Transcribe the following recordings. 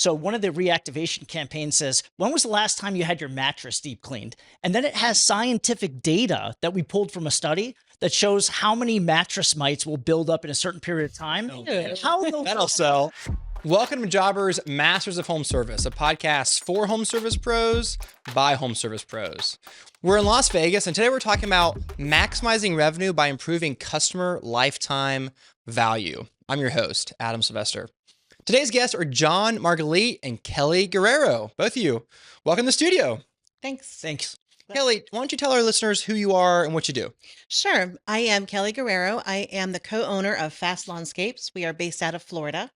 So one of the reactivation campaigns says, when was the last time you had your mattress deep cleaned? And then it has scientific data that we pulled from a study that shows how many mattress mites will build up in a certain period of time. And how That'll sell. Welcome to Jobbers Masters of Home Service, a podcast for home service pros by home service pros. We're in Las Vegas, and today we're talking about maximizing revenue by improving customer lifetime value. I'm your host, Adam Sylvester. Today's guests are John Margalit and Kelly Guerrero. Both of you, welcome to the studio. Thanks. Kelly, why don't you tell our listeners who you are and what you do? Sure. I am Kelly Guerrero. I am the co-owner of Fast Lawnscapes. We are based out of Florida,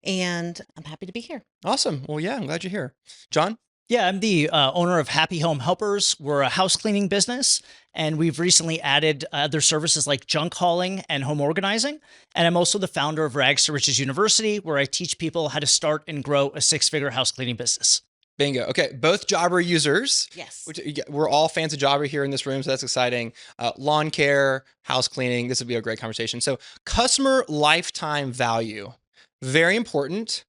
and I'm happy to be here. Awesome. Well, yeah, I'm glad you're here. John? Yeah, I'm the owner of Happy Home Helpers. We're a house cleaning business, and we've recently added other services like junk hauling and home organizing. And I'm also the founder of Rags to Riches University, where I teach people how to start and grow a six-figure house cleaning business. Bingo. Okay, both Jobber users. Yes. We're all fans of Jobber here in this room, so that's exciting. Lawn care, house cleaning, this would be a great conversation. So customer lifetime value, very important.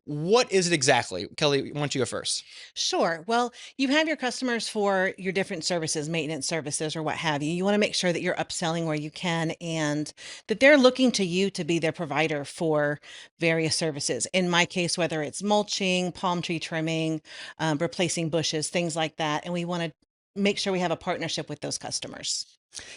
What is it exactly? Kelly, why don't you go first? Sure. Well, you have your customers for your different services, maintenance services, or what have you. You want to make sure that you're upselling where you can and that they're looking to you to be their provider for various services. In my case, whether it's mulching, palm tree trimming, replacing bushes, things like that. And we want to make sure we have a partnership with those customers.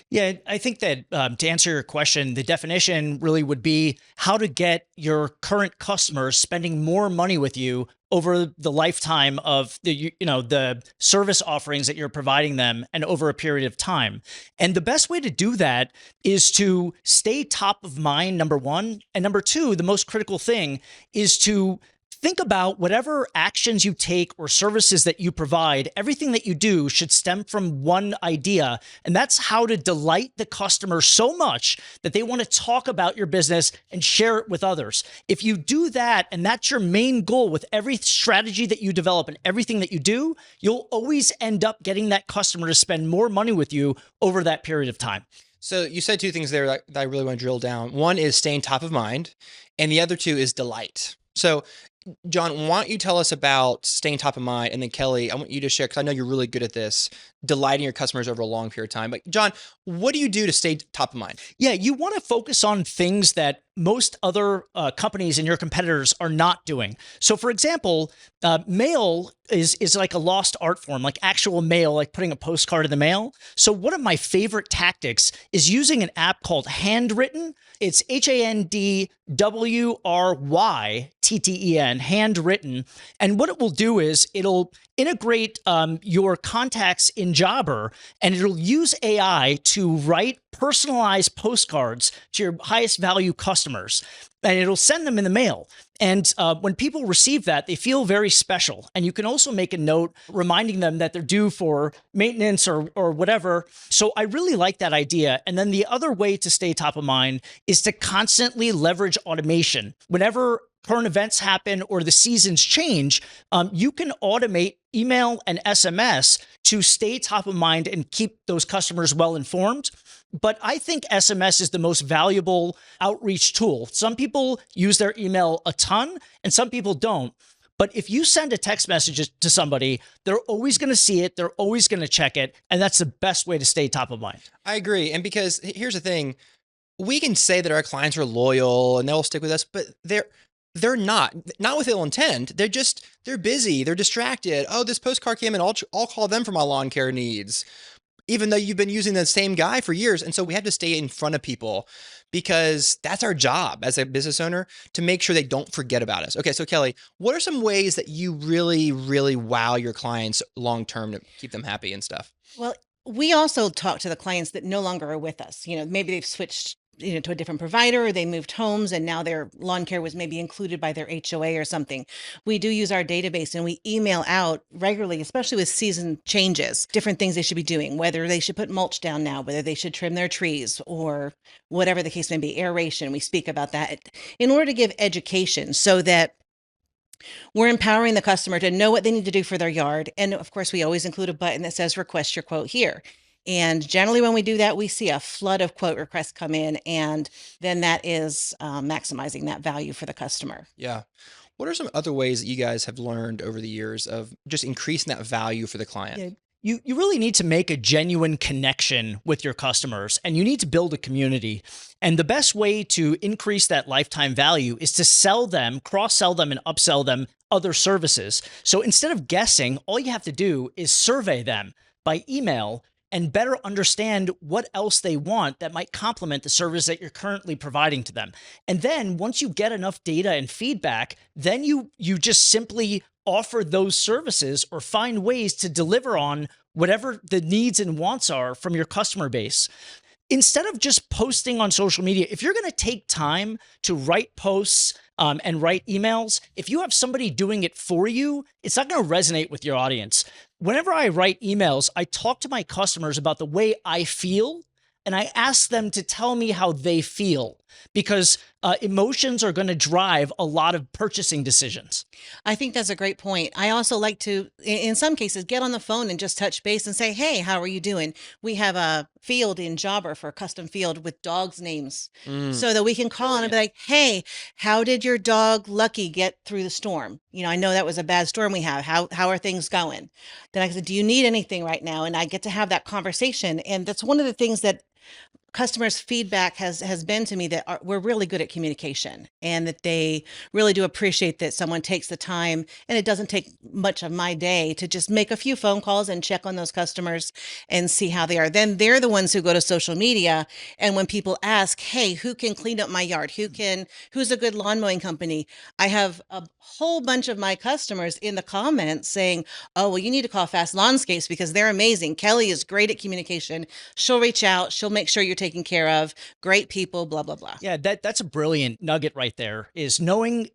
Yeah, I think that to answer your question, the definition really would be how to get your current customers spending more money with you over the lifetime of the service offerings that you're providing them and over a period of time. And the best way to do that is to stay top of mind, number one. And number two, the most critical thing is to think about whatever actions you take or services that you provide. Everything that you do should stem from one idea, and that's how to delight the customer so much that they want to talk about your business and share it with others. If you do that, and that's your main goal with every strategy that you develop and everything that you do, you'll always end up getting that customer to spend more money with you over that period of time. So you said two things there that I really want to drill down. One is staying top of mind, and the other two is delight. So John, why don't you tell us about staying top of mind? And then Kelly, I want you to share, because I know you're really good at this, delighting your customers over a long period of time. But John, what do you do to stay top of mind? Yeah, you want to focus on things that most other companies and your competitors are not doing. So for example, mail is like a lost art form, like actual mail, like putting a postcard in the mail. So one of my favorite tactics is using an app called Handwritten. It's HANDWRYTTEN, Handwritten. And what it will do is it'll integrate your contacts in Jobber, and it'll use AI to write personalized postcards to your highest value customers, and it'll send them in the mail. And when people receive that, they feel very special. And you can also make a note reminding them that they're due for maintenance or whatever. So I really like that idea. And then the other way to stay top of mind is to constantly leverage automation. Whenever current events happen or the seasons change, you can automate email and SMS to stay top of mind and keep those customers well informed. But I think SMS is the most valuable outreach tool. Some people use their email a ton and some people don't. But if you send a text message to somebody, they're always going to see it. They're always going to check it. And that's the best way to stay top of mind. I agree. And because here's the thing, we can say that our clients are loyal and they'll stick with us, but they're not with ill intent. They're busy. They're distracted. Oh, this postcard came in. I'll call them for my lawn care needs, even though you've been using the same guy for years. And so we have to stay in front of people because that's our job as a business owner, to make sure they don't forget about us. Okay. So Kelly, what are some ways that you really, really wow your clients long-term to keep them happy and stuff? Well, we also talk to the clients that no longer are with us. Maybe they've switched to a different provider, or they moved homes and now their lawn care was maybe included by their HOA or something. We do use our database and we email out regularly, especially with season changes, different things they should be doing, whether they should put mulch down now, whether they should trim their trees, or whatever the case may be, aeration. We speak about that in order to give education so that we're empowering the customer to know what they need to do for their yard. And of course, we always include a button that says request your quote here. And generally when we do that, we see a flood of quote requests come in, and then that is maximizing that value for the customer. Yeah. What are some other ways that you guys have learned over the years of just increasing that value for the client? Yeah. You really need to make a genuine connection with your customers, and you need to build a community. And the best way to increase that lifetime value is to sell them, cross-sell them, and upsell them other services. So instead of guessing, all you have to do is survey them by email and better understand what else they want that might complement the service that you're currently providing to them. And then once you get enough data and feedback, then you just simply offer those services or find ways to deliver on whatever the needs and wants are from your customer base. Instead of just posting on social media, if you're going to take time to write posts and write emails, if you have somebody doing it for you, it's not going to resonate with your audience. Whenever I write emails, I talk to my customers about the way I feel, and I ask them to tell me how they feel, because emotions are going to drive a lot of purchasing decisions. I think that's a great point. I also like to, in some cases, get on the phone and just touch base and say, hey, how are you doing? We have a field in Jobber for a custom field with dogs' names so that we can call and be like, hey, how did your dog Lucky get through the storm? You know, I know that was a bad storm we have. How are things going? Then I said, do you need anything right now? And I get to have that conversation. And that's one of the things that customers' feedback has been to me, that we're really good at communication, and that they really do appreciate that someone takes the time, and it doesn't take much of my day to just make a few phone calls and check on those customers and see how they are. Then they're the ones who go to social media, and when people ask, hey, who can clean up my yard? Who's a good lawn mowing company? I have a whole bunch of my customers in the comments saying, oh, well, you need to call Fast Lawnscapes because they're amazing. Kelly is great at communication. She'll reach out. She'll make sure you're taken care of. Great people, blah, blah, blah. Yeah, that's a brilliant nugget right there, is knowing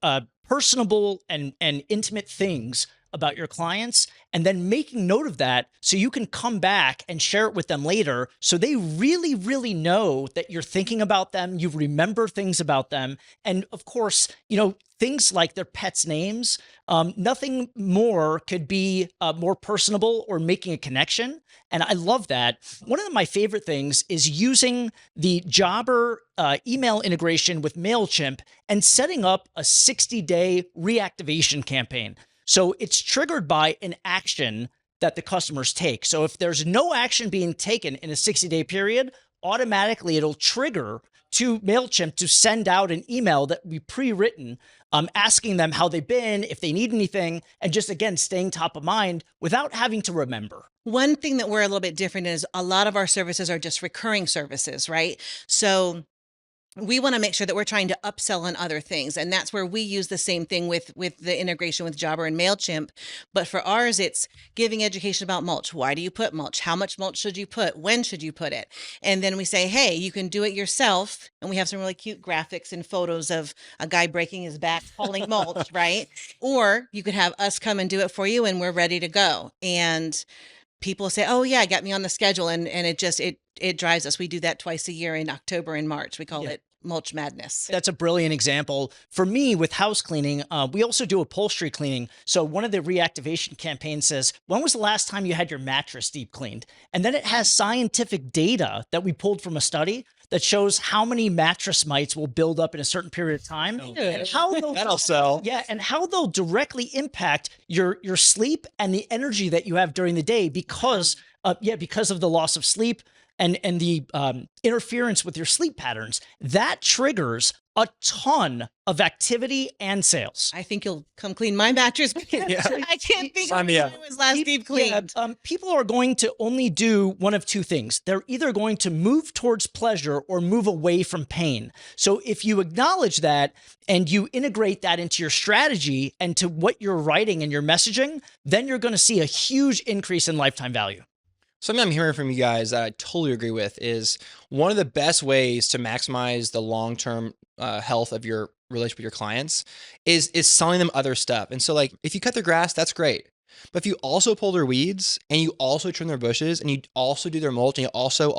personable and intimate things about your clients, and then making note of that so you can come back and share it with them later, so they really, really know that you're thinking about them, you remember things about them. And of course, you know, things like their pets' names, nothing more could be more personable or making a connection. And I love that. One of my favorite things is using the Jobber email integration with MailChimp and setting up a 60-day reactivation campaign. So it's triggered by an action that the customers take. So if there's no action being taken in a 60-day period, automatically it'll trigger to MailChimp to send out an email that will be pre-written, asking them how they've been, if they need anything, and just, again, staying top of mind without having to remember. One thing that we're a little bit different is a lot of our services are just recurring services, right? So we want to make sure that we're trying to upsell on other things. And that's where we use the same thing with the integration with Jobber and MailChimp. But for ours, it's giving education about mulch. Why do you put mulch? How much mulch should you put? When should you put it? And then we say, hey, you can do it yourself. And we have some really cute graphics and photos of a guy breaking his back hauling mulch, right? Or you could have us come and do it for you, and we're ready to go. And people say, oh yeah, get me on the schedule. And it drives us. We do that twice a year in October and March. We call it Mulch Madness. That's a brilliant example. For me, with house cleaning, we also do upholstery cleaning. So one of the reactivation campaigns says, when was the last time you had your mattress deep cleaned? And then it has scientific data that we pulled from a study that shows how many mattress mites will build up in a certain period of time, and how they'll, That'll sell. Yeah, and how they'll directly impact your sleep and the energy that you have during the day because of the loss of sleep and the interference with your sleep patterns. That triggers a ton of activity and sales. I think you'll come clean my mattress. Yeah. I can't think Sign of me when up. it was last deep cleaned. People are going to only do one of two things. They're either going to move towards pleasure or move away from pain. So if you acknowledge that and you integrate that into your strategy and to what you're writing and your messaging, then you're going to see a huge increase in lifetime value. Something I'm hearing from you guys that I totally agree with is one of the best ways to maximize the long-term health of your relationship with your clients is selling them other stuff. And so, like, if you cut their grass, that's great. But if you also pull their weeds and you also trim their bushes and you also do their mulch and you also,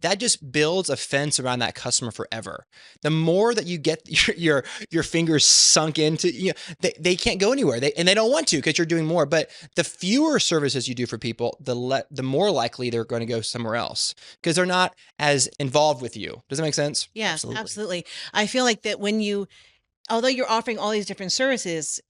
that just builds a fence around that customer forever. The more that you get your fingers sunk into, they can't go anywhere. They don't want to because you're doing more. But the fewer services you do for people, the more likely they're going to go somewhere else because they're not as involved with you. Does that make sense? Yeah, absolutely. I feel like that when you although you're offering all these different services,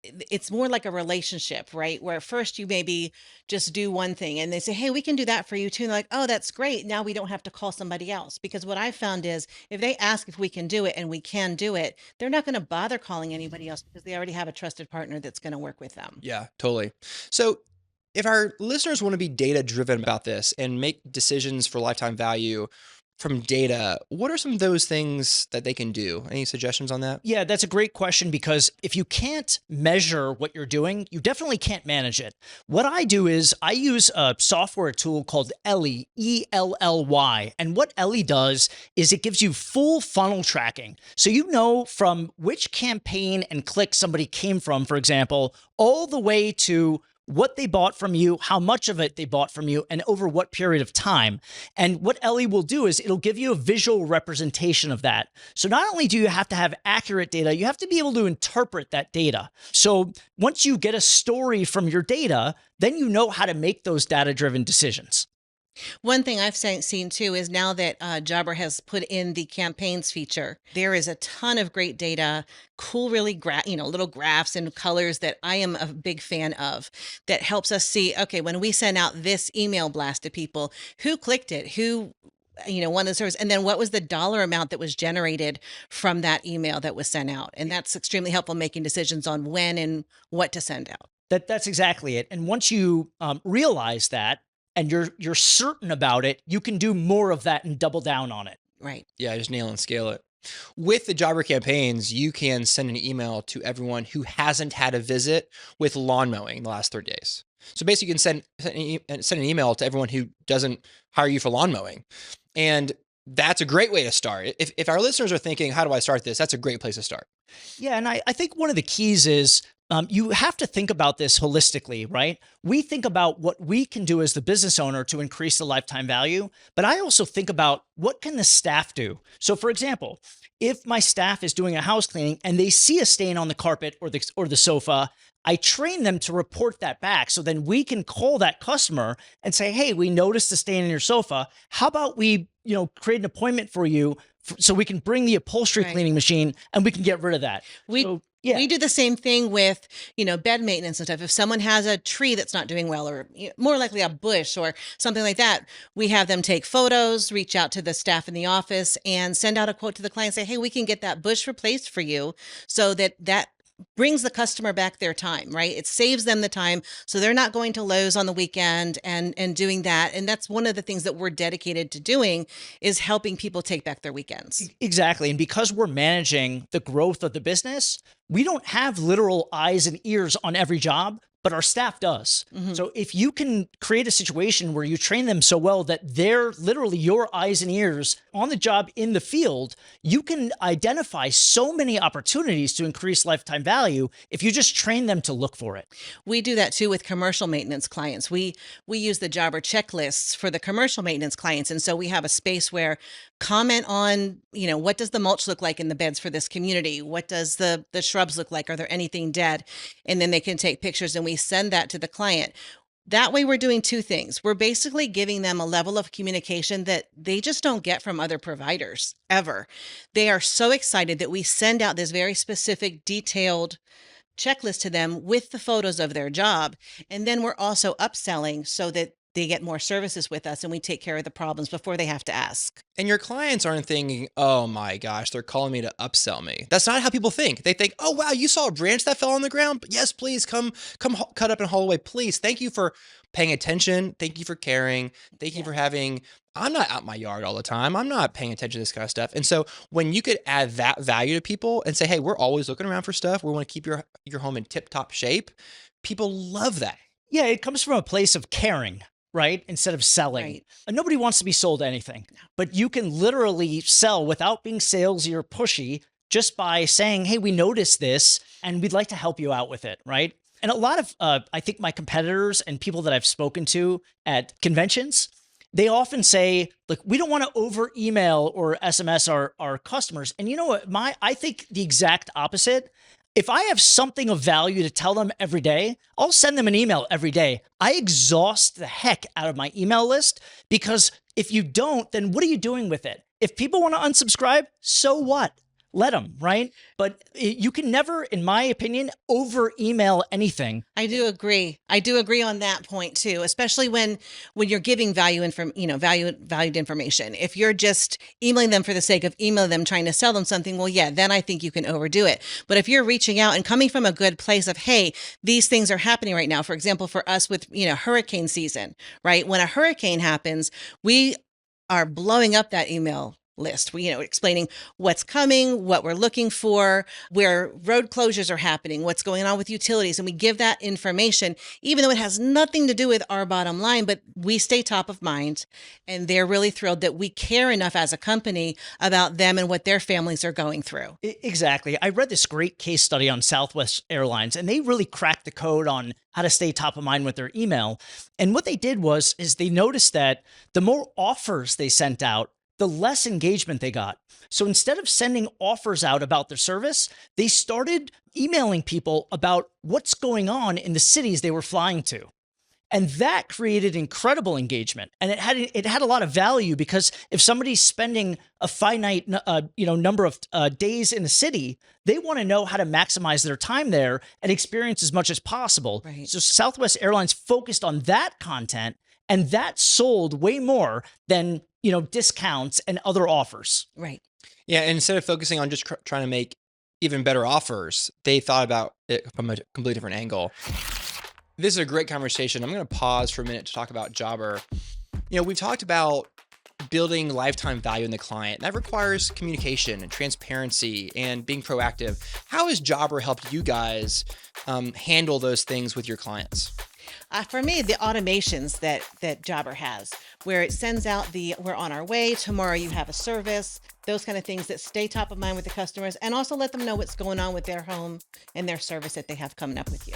it's more like a relationship, right? Where at first you maybe just do one thing and they say, hey, we can do that for you too. And they're like, oh, that's great. Now we don't have to call somebody else. Because what I found is if they ask if we can do it and we can do it, they're not going to bother calling anybody else because they already have a trusted partner that's going to work with them. Yeah, totally. So if our listeners want to be data driven about this and make decisions for lifetime value from data, what are some of those things that they can do? Any suggestions on that? Yeah, that's a great question, because if you can't measure what you're doing, you definitely can't manage it. What I do is I use a software tool called Elly, E-L-L-Y. And what Elly does is it gives you full funnel tracking. So you know from which campaign and click somebody came from, for example, all the way to what they bought from you, how much of it they bought from you, and over what period of time. And what Elly will do is it'll give you a visual representation of that. So not only do you have to have accurate data, you have to be able to interpret that data. So once you get a story from your data, then you know how to make those data-driven decisions. One thing I've seen too is now that Jobber has put in the campaigns feature, there is a ton of great data, cool, really little graphs and colors that I am a big fan of, that helps us see, okay, when we send out this email blast to people, who clicked it, who one of the services, and then what was the dollar amount that was generated from that email that was sent out. And that's extremely helpful making decisions on when and what to send out. That's exactly it. And once you realize that, and you're certain about it, you can do more of that and double down on it. Right. Yeah, just nail and scale it. With the Jobber campaigns, you can send an email to everyone who hasn't had a visit with lawn mowing in the last 30 days. So basically you can send an email to everyone who doesn't hire you for lawn mowing. And that's a great way to start. If our listeners are thinking, how do I start this? That's a great place to start. Yeah, and I think one of the keys is you have to think about this holistically, right? We think about what we can do as the business owner to increase the lifetime value, but I also think about what can the staff do? So for example, if my staff is doing a house cleaning and they see a stain on the carpet or the sofa, I train them to report that back. So then we can call that customer and say, hey, we noticed the stain in your sofa. How about we, create an appointment for you so we can bring the upholstery cleaning machine and we can get rid of that. We do the same thing with, bed maintenance and stuff. If someone has a tree that's not doing well, or more likely a bush or something like that, we have them take photos, reach out to the staff in the office and send out a quote to the client, say, hey, we can get that bush replaced for you, so that brings the customer back their time, right? It saves them the time. So they're not going to Lowe's on the weekend and doing that. And that's one of the things that we're dedicated to doing, is helping people take back their weekends. Exactly. And because we're managing the growth of the business, we don't have literal eyes and ears on every job, but our staff does. Mm-hmm. So if you can create a situation where you train them so well that they're literally your eyes and ears on the job in the field, you can identify so many opportunities to increase lifetime value if you just train them to look for it. We do that too with commercial maintenance clients. We use the Jobber checklists for the commercial maintenance clients. And so we have a space where comment on, what does the mulch look like in the beds for this community? What does the shrubs look like? Are there anything dead? And then they can take pictures and we send that to the client. That way we're doing two things. We're basically giving them a level of communication that they just don't get from other providers ever. They are so excited that we send out this very specific, detailed checklist to them with the photos of their job. And then we're also upselling so that they get more services with us and we take care of the problems before they have to ask. And your clients aren't thinking, oh my gosh, they're calling me to upsell me. That's not how people think. They think, oh wow, you saw a branch that fell on the ground? But yes, please come cut up and haul away. Please. Thank you for paying attention. Thank you for caring. Thank you for having, I'm not out in my yard all the time. I'm not paying attention to this kind of stuff. And so when you could add that value to people and say, hey, we're always looking around for stuff. We want to keep your home in tip-top shape. People love that. Yeah, it comes from a place of caring, right? Instead of selling. Right. And nobody wants to be sold anything, but you can literally sell without being salesy or pushy, just by saying, hey, we noticed this and we'd like to help you out with it, right? And a lot of, I think my competitors and people that I've spoken to at conventions, they often say, look, we don't want to over email or SMS our customers. And you know what, I think the exact opposite. If I have something of value to tell them every day, I'll send them an email every day. I exhaust the heck out of my email list, because if you don't, then what are you doing with it? If people want to unsubscribe, so what? let them, right? But you can never, in my opinion, over email anything. I do agree. I do agree on that point too, especially when you're giving valued information. If you're just emailing them for the sake of emailing them, trying to sell them something, well, yeah, then I think you can overdo it. But if you're reaching out and coming from a good place of, hey, these things are happening right now. For example, for us with, hurricane season, right? When a hurricane happens, we are blowing up that email list. We, explaining what's coming, what we're looking for, where road closures are happening, what's going on with utilities. And we give that information, even though it has nothing to do with our bottom line, but we stay top of mind. And they're really thrilled that we care enough as a company about them and what their families are going through. Exactly. I read this great case study on Southwest Airlines, and they really cracked the code on how to stay top of mind with their email. And what they did is they noticed that the more offers they sent out, the less engagement they got. So instead of sending offers out about their service, they started emailing people about what's going on in the cities they were flying to. And that created incredible engagement. And it had a lot of value, because if somebody's spending a finite number of days in a city, they want to know how to maximize their time there and experience as much as possible. Right. So Southwest Airlines focused on that content, and that sold way more than discounts and other offers. Right. Yeah, and instead of focusing on just trying to make even better offers, they thought about it from a completely different angle. This is a great conversation. I'm going to pause for a minute to talk about Jobber. We've talked about building lifetime value in the client. That requires communication and transparency and being proactive. How has Jobber helped you guys handle those things with your clients? For me, the automations that Jobber has, where it sends out we're on our way, tomorrow you have a service, those kind of things that stay top of mind with the customers, and also let them know what's going on with their home and their service that they have coming up with you.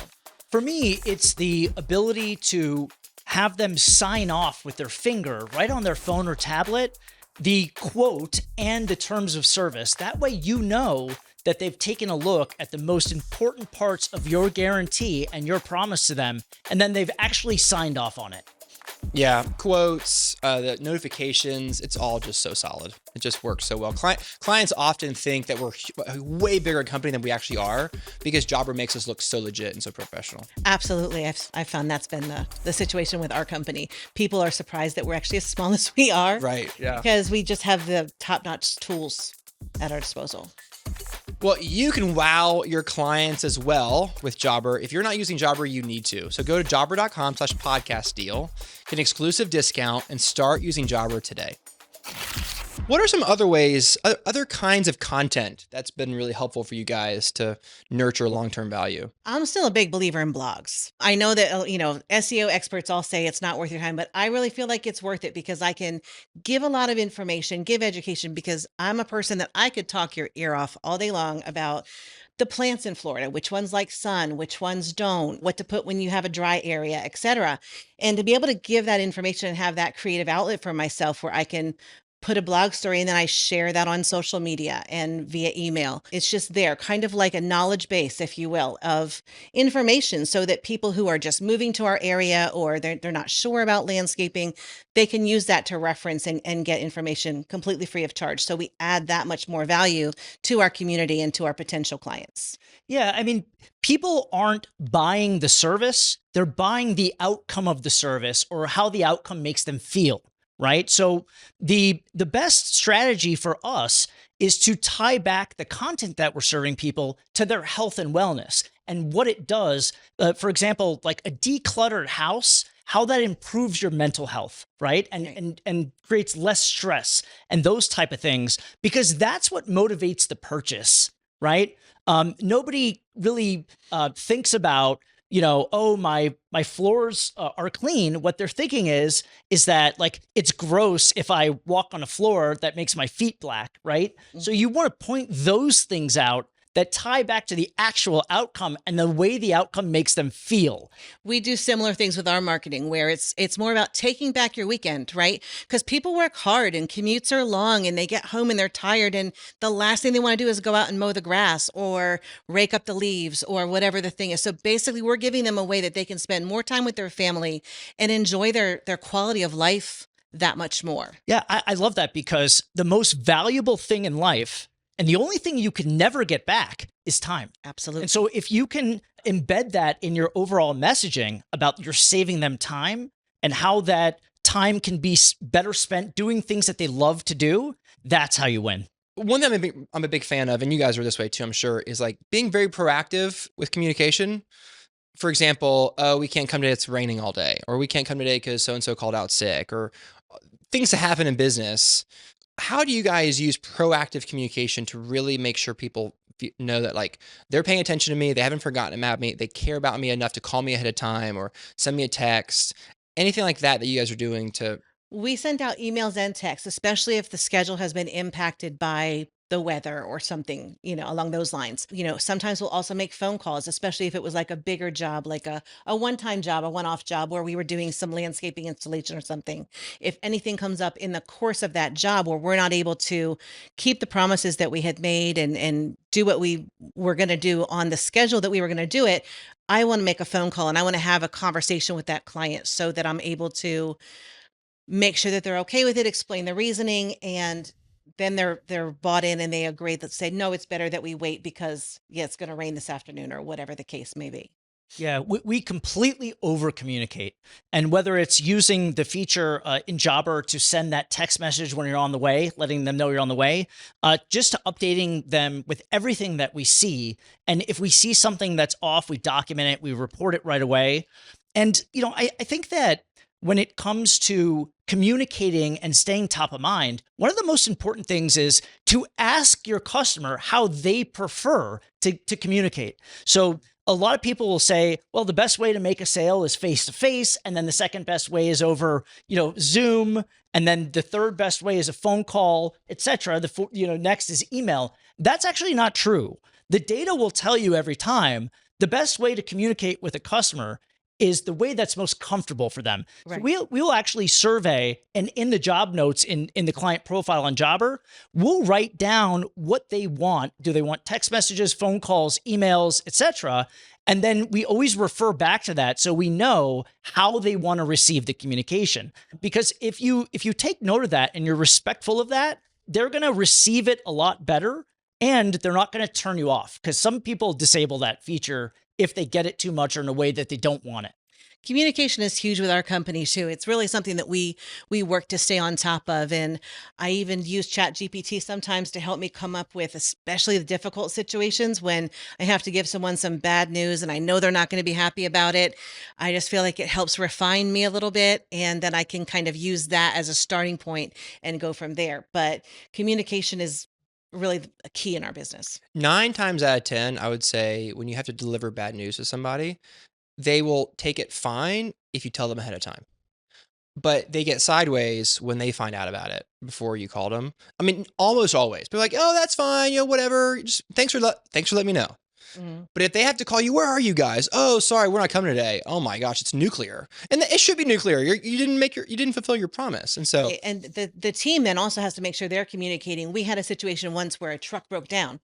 For me, it's the ability to have them sign off with their finger right on their phone or tablet, the quote and the terms of service. That way that they've taken a look at the most important parts of your guarantee and your promise to them, and then they've actually signed off on it. Yeah, quotes, the notifications, it's all just so solid. It just works so well. Clients often think that we're a way bigger company than we actually are, because Jobber makes us look so legit and so professional. Absolutely. I've found that's been the situation with our company. People are surprised that we're actually as small as we are. Right, yeah. Because we just have the top-notch tools at our disposal. Well, you can wow your clients as well with Jobber. If you're not using Jobber, you need to. So go to jobber.com/podcast deal, get an exclusive discount, and start using Jobber today. What are some other ways, other kinds of content that's been really helpful for you guys to nurture long-term value? I'm still a big believer in blogs. I know that, SEO experts all say it's not worth your time, but I really feel like it's worth it, because I can give a lot of information, give education, because I'm a person that I could talk your ear off all day long about the plants in Florida, which ones like sun, which ones don't, what to put when you have a dry area, etc. And to be able to give that information and have that creative outlet for myself, where I can put a blog story and then I share that on social media and via email. It's just there, kind of like a knowledge base, if you will, of information, so that people who are just moving to our area, or they're not sure about landscaping, they can use that to reference and get information completely free of charge. So we add that much more value to our community and to our potential clients. Yeah, I mean, people aren't buying the service, they're buying the outcome of the service, or how the outcome makes them feel. Right. So the best strategy for us is to tie back the content that we're serving people to their health and wellness, and what it does. For example, like a decluttered house, how that improves your mental health, right? And creates less stress and those type of things, because that's what motivates the purchase, right? Nobody really thinks about, oh, my floors are clean. What they're thinking is that, like, it's gross if I walk on a floor that makes my feet black, right? Mm-hmm. So you want to point those things out that tie back to the actual outcome and the way the outcome makes them feel. We do similar things with our marketing, where it's more about taking back your weekend, right? Because people work hard and commutes are long, and they get home and they're tired, and the last thing they want to do is go out and mow the grass or rake up the leaves or whatever the thing is. So basically, we're giving them a way that they can spend more time with their family and enjoy their quality of life that much more. Yeah, I love that, because the most valuable thing in life And the only thing you can never get back is time. Absolutely. And so if you can embed that in your overall messaging about you're saving them time and how that time can be better spent doing things that they love to do, that's how you win. One thing I'm a big fan of, and you guys are this way too, I'm sure, is like being very proactive with communication. For example, we can't come today, it's raining all day, or we can't come today because so-and-so called out sick, or things that happen in business. How do you guys use proactive communication to really make sure people know that like they're paying attention to me, they haven't forgotten about me, they care about me enough to call me ahead of time or send me a text, anything like that you guys are doing to... We send out emails and texts, especially if the schedule has been impacted by the weather or something, along those lines. Sometimes we'll also make phone calls, especially if it was like a bigger job, like a one-time job, a one-off job where we were doing some landscaping installation or something. If anything comes up in the course of that job where we're not able to keep the promises that we had made and do what we were going to do on the schedule that we were going to do it, I want to make a phone call and I want to have a conversation with that client so that I'm able to make sure that they're okay with it, explain the reasoning, and then they're bought in and they agree that say, no, it's better that we wait because it's going to rain this afternoon or whatever the case may be. Yeah, we completely over communicate. And whether it's using the feature in Jobber to send that text message when you're on the way, letting them know you're on the way, just to updating them with everything that we see. And if we see something that's off, we document it, we report it right away. And, I think that when it comes to communicating and staying top of mind, one of the most important things is to ask your customer how they prefer to communicate. So a lot of people will say, well, the best way to make a sale is face-to-face. And then the second best way is over, Zoom. And then the third best way is a phone call, etc. Next is email. That's actually not true. The data will tell you every time the best way to communicate with a customer is the way that's most comfortable for them. Right. So we'll actually survey, and in the job notes in the client profile on Jobber, we'll write down what they want. Do they want text messages, phone calls, emails, etc.? And then we always refer back to that so we know how they want to receive the communication. Because if you take note of that and you're respectful of that, they're going to receive it a lot better, and they're not going to turn you off, because some people disable that feature if they get it too much or in a way that they don't want it. Communication is huge with our company too. It's really something that we work to stay on top of. And I even use ChatGPT sometimes to help me come up with, especially the difficult situations when I have to give someone some bad news and I know they're not going to be happy about it. I just feel like it helps refine me a little bit, and then I can kind of use that as a starting point and go from there. But communication is really a key in our business. 9 times out of 10, I would say when you have to deliver bad news to somebody, they will take it fine if you tell them ahead of time. But they get sideways when they find out about it before you called them. I mean, almost always. They're like, oh, that's fine, whatever. Just thanks for letting me know. Mm-hmm. But if they have to call you, where are you guys? Oh, sorry, we're not coming today. Oh my gosh, it's nuclear, and it should be nuclear. You didn't fulfill your promise, and so and the team then also has to make sure they're communicating. We had a situation once where a truck broke down.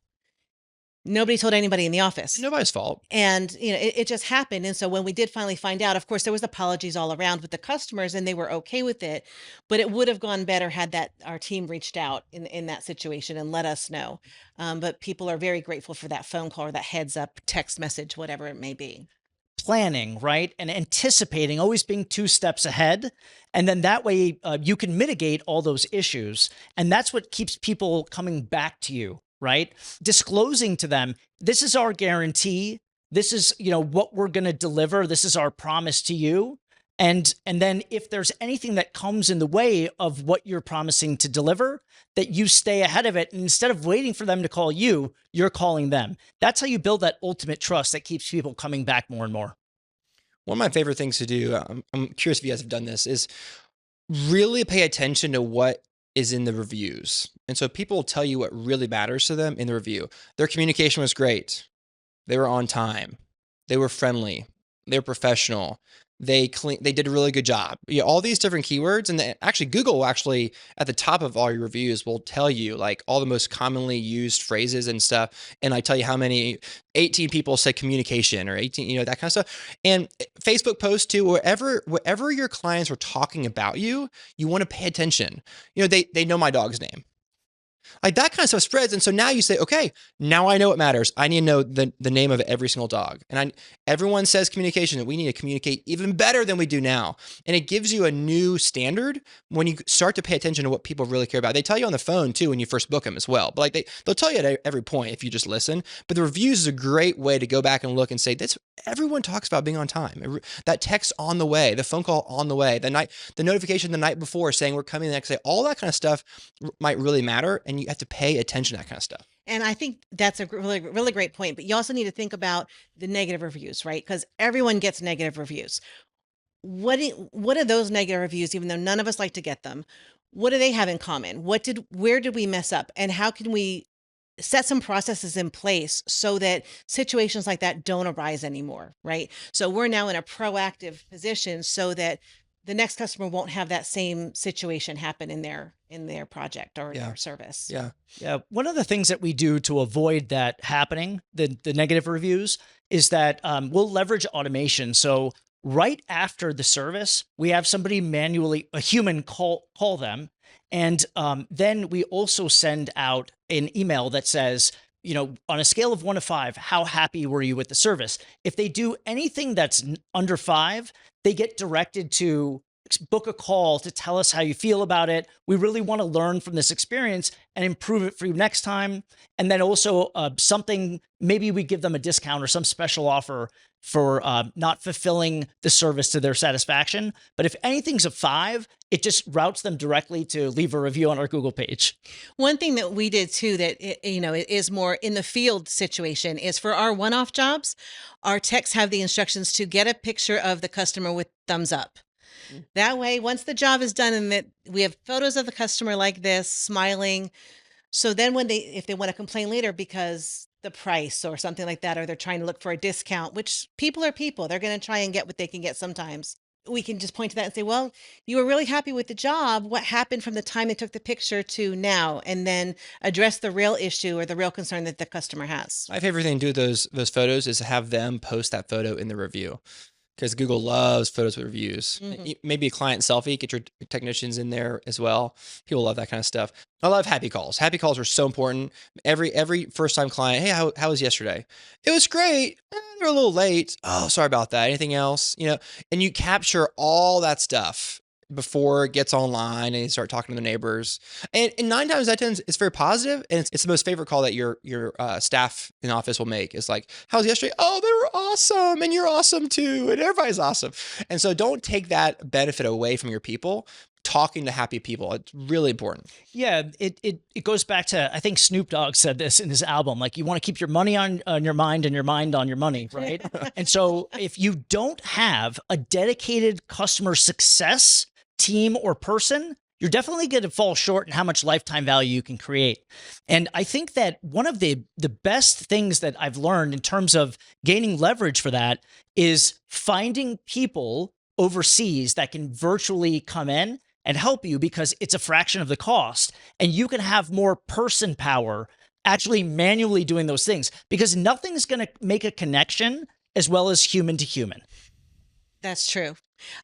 Nobody told anybody in the office. nobody's fault. And, it just happened. And so when we did finally find out, of course, there was apologies all around with the customers and they were okay with it, but it would have gone better had our team reached out in that situation and let us know. But people are very grateful for that phone call or that heads up text message, whatever it may be. Planning, right? And anticipating, always being 2 steps ahead. And then that way you can mitigate all those issues. And that's what keeps people coming back to you, right? Disclosing to them, this is our guarantee. This is, what we're going to deliver. This is our promise to you. And then if there's anything that comes in the way of what you're promising to deliver, that you stay ahead of it. And instead of waiting for them to call you, you're calling them. That's how you build that ultimate trust that keeps people coming back more and more. One of my favorite things to do, I'm curious if you guys have done this, is really pay attention to what is in the reviews. And so people will tell you what really matters to them in the review. Their communication was great. They were on time. They were friendly. They were professional. They did a really good job. All these different keywords. And actually Google will actually at the top of all your reviews will tell you like all the most commonly used phrases and stuff. And I tell you how many 18 people said communication or 18, that kind of stuff. And Facebook posts too, wherever your clients are talking about you, you want to pay attention. They know my dog's name. Like that kind of stuff spreads. And so now you say, okay, now I know what matters. I need to know the name of every single dog. And everyone says communication, we need to communicate even better than we do now. And it gives you a new standard when you start to pay attention to what people really care about. They tell you on the phone too when you first book them as well. But like they'll tell you at every point if you just listen. But the reviews is a great way to go back and look and say, that's everyone talks about being on time. That text on the way, the phone call on the way, the notification the night before saying we're coming the next day, all that kind of stuff might really matter. And you have to pay attention to that kind of stuff. And I think that's a really, really great point. But you also need to think about the negative reviews, right? Because everyone gets negative reviews. What are those negative reviews, even though none of us like to get them? What do they have in common? Where did we mess up? And how can we set some processes in place so that situations like that don't arise anymore, right? So we're now in a proactive position so that the next customer won't have that same situation happen in their project or their service. Yeah. Yeah. One of the things that we do to avoid that happening, the negative reviews, is that we'll leverage automation. So right after the service, we have somebody manually, a human call them. And then we also send out an email that says, on a scale of 1 to 5, how happy were you with the service? If they do anything that's under 5, they get directed to book a call to tell us how you feel about it. We really want to learn from this experience and improve it for you next time. And then also maybe we give them a discount or some special offer for not fulfilling the service to their satisfaction. But if anything's a 5, it just routes them directly to leave a review on our Google page. One thing that we did too that it is more in the field situation is for our one-off jobs, our techs have the instructions to get a picture of the customer with thumbs up. That way, once the job is done and that we have photos of the customer like this, smiling. So then if they want to complain later because the price or something like that, or they're trying to look for a discount, which people are people, they're going to try and get what they can get sometimes. We can just point to that and say, well, you were really happy with the job. What happened from the time they took the picture to now? And then address the real issue or the real concern that the customer has. My favorite thing to do with those photos is to have them post that photo in the review. Because Google loves photos with reviews. Maybe a client selfie, get your technicians in there as well. People love that kind of stuff. I love happy calls. Happy calls are so important. Every first time client, hey, how was yesterday? It was great. They're a little late. Oh, sorry about that. Anything else? And you capture all that stuff before it gets online and you start talking to the neighbors. And 9 times out of 10, it's very positive, and it's the most favorite call that your staff in the office will make. Is like, how was yesterday? Oh, they were awesome, and you're awesome too, and everybody's awesome. And so don't take that benefit away from your people. Talking to happy people, it's really important. Yeah, it goes back to, I think Snoop Dogg said this in his album, like you want to keep your money on your mind and your mind on your money, right? And so if you don't have a dedicated customer success team or person, you're definitely going to fall short in how much lifetime value you can create. And I think that one of the best things that I've learned in terms of gaining leverage for that is finding people overseas that can virtually come in and help you, because it's a fraction of the cost and you can have more person power actually manually doing those things, because nothing's going to make a connection as well as human to human. That's true.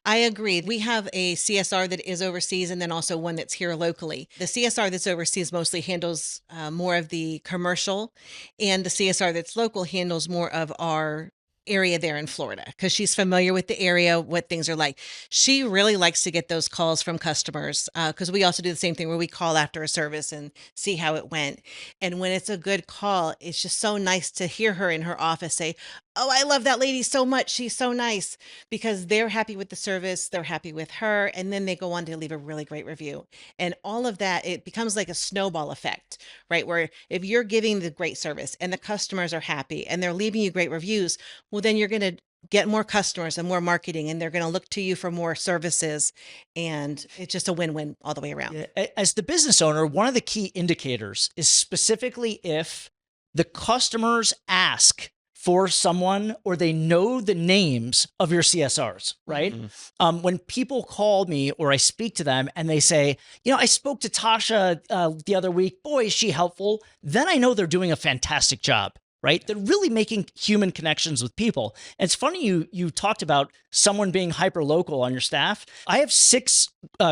I agree. We have a CSR that is overseas and then also one that's here locally. The CSR that's overseas mostly handles more of the commercial, and the CSR that's local handles more of our area there in Florida, because she's familiar with the area, what things are like. She really likes to get those calls from customers, because we also do the same thing where we call after a service and see how it went. And when it's a good call, it's just so nice to hear her in her office say, oh, I love that lady so much. She's so nice, because they're happy with the service. They're happy with her. And then they go on to leave a really great review. And all of that, it becomes like a snowball effect, right? Where if you're giving the great service and the customers are happy and they're leaving you great reviews, well, then you're going to get more customers and more marketing, and they're going to look to you for more services. And it's just a win-win all the way around. Yeah. As the business owner, one of the key indicators is specifically if the customers ask for someone or they know the names of your CSRs, right? Mm-hmm. When people call me or I speak to them and they say, I spoke to Tasha the other week, boy, is she helpful, then I know they're doing a fantastic job. right? They're really making human connections with people. And it's funny you talked about someone being hyper local on your staff. I have 6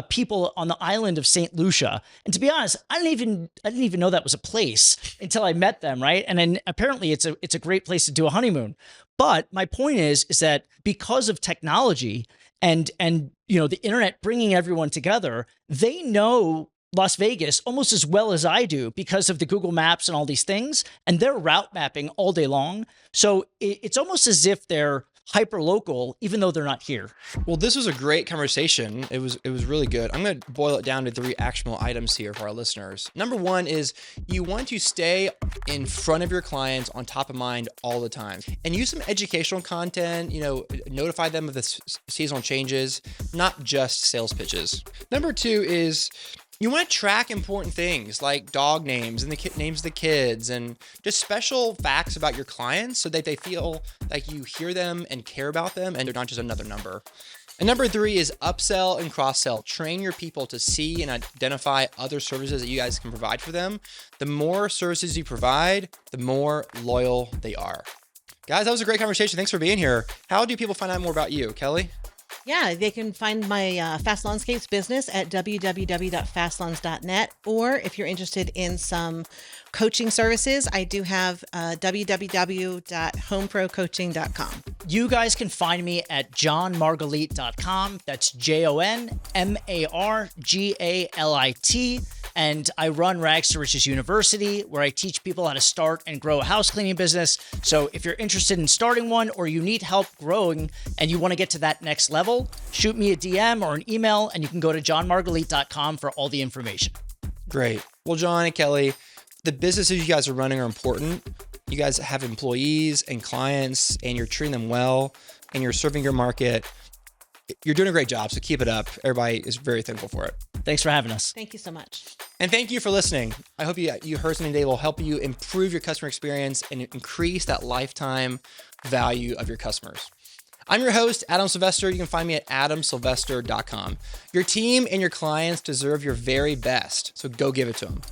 people on the island of St. Lucia, and to be honest, I didn't even know that was a place until I met them, right? And then apparently it's a great place to do a honeymoon. But my point is that because of technology and the internet bringing everyone together, they know Las Vegas almost as well as I do because of the Google Maps and all these things, and they're route mapping all day long. So it's almost as if they're hyper local, even though they're not here. Well, this was a great conversation. It was really good. I'm going to boil it down to 3 actionable items here for our listeners. Number 1 is you want to stay in front of your clients, on top of mind all the time, and use some educational content, notify them of the seasonal changes, not just sales pitches. Number 2 is you want to track important things like dog names and the names of the kids and just special facts about your clients so that they feel like you hear them and care about them and they're not just another number. And number 3 is upsell and cross-sell. Train your people to see and identify other services that you guys can provide for them. The more services you provide, the more loyal they are. Guys, that was a great conversation. Thanks for being here. How do people find out more about you, Kelly? Yeah, they can find my Fast Lawnscapes business at www.fastlawns.net. Or if you're interested in some coaching services, I do have www.homeprocoaching.com. You guys can find me at johnmargalit.com. That's JONMARGALIT. And I run Rags to Riches University, where I teach people how to start and grow a house cleaning business. So if you're interested in starting one or you need help growing and you want to get to that next level, shoot me a DM or an email, and you can go to johnmargalit.com for all the information. Great. Well, John and Kelly, the businesses you guys are running are important. You guys have employees and clients, and you're treating them well, and you're serving your market. You're doing a great job, so keep it up. Everybody is very thankful for it. Thanks for having us. Thank you so much. And thank you for listening. I hope you heard something today that will help you improve your customer experience and increase that lifetime value of your customers. I'm your host, Adam Sylvester. You can find me at adamsylvester.com. Your team and your clients deserve your very best, so go give it to them.